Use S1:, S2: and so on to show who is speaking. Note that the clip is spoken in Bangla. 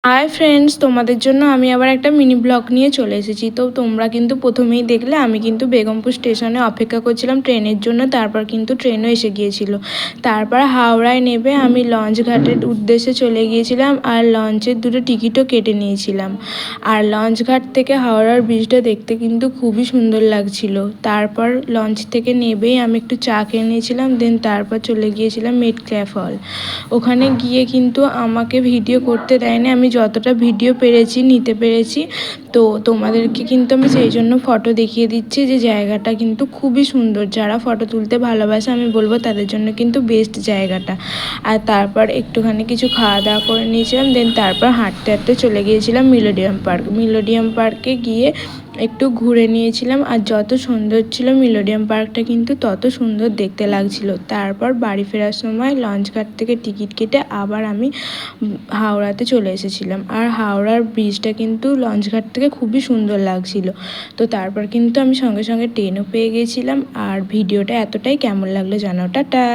S1: হাই ফ্রেন্ডস, তোমাদের জন্য আমি আবার একটা মিনি ব্লগ নিয়ে চলে এসেছি। তো তোমরা কিন্তু প্রথমেই দেখলে আমি কিন্তু বেগমপুর স্টেশনে অপেক্ষা করছিলাম ট্রেনের জন্য। তারপর কিন্তু ট্রেনও এসে গিয়েছিল। তারপর হাওড়ায় নেমে আমি লঞ্চ ঘাটের উদ্দেশ্যে চলে গিয়েছিলাম আর লঞ্চের দুটো টিকিটও কেটে নিয়েছিলাম। আর লঞ্চ ঘাট থেকে হাওড়ার ব্রিজটা দেখতে কিন্তু খুবই সুন্দর লাগছিল। তারপর লঞ্চ থেকে নেবেই আমি একটু চা খেয়ে নিয়েছিলাম, দেন তারপর চলে গিয়েছিলাম মেটক্ল্যাফ ফল। ওখানে গিয়ে কিন্তু আমাকে ভিডিও করতে দেয়নি, আমি যতটা ভিডিও পেরেছি নিতে পেরেছি। তো তোমাদেরকে কিন্তু আমি সেই জন্য ফটো দেখিয়ে দিচ্ছি যে জায়গাটা কিন্তু খুবই সুন্দর। যারা ফটো তুলতে ভালোবাসে আমি বলবো তাদের জন্য কিন্তু বেস্ট জায়গাটা। আর তারপর একটুখানি কিছু খাওয়া দাওয়া করে নিয়েছিলাম, দেন তারপর হাঁটতে হাঁটতে চলে গিয়েছিলাম মিলোডিয়াম পার্কে গিয়ে একটু ঘুরে নিয়েছিলাম। আর যত সুন্দর ছিল মিলোডিয়াম পার্কটা কিন্তু তত সুন্দর দেখতে লাগছিল। তারপর বাড়ি ফেরার সময় লঞ্চঘাট থেকে টিকিট কেটে আবার আমি হাওড়াতে চলে এসেছিলাম। আর হাওড়ার ব্রিজটা কিন্তু লঞ্চঘাট থেকে খুবই সুন্দর লাগছিল। তো তারপর কিন্তু আমি সঙ্গে সঙ্গে ট্রেনও পেয়ে গেছিলাম। আর ভিডিওটা এতটাই কেমন লাগলো জানাও, টাটা।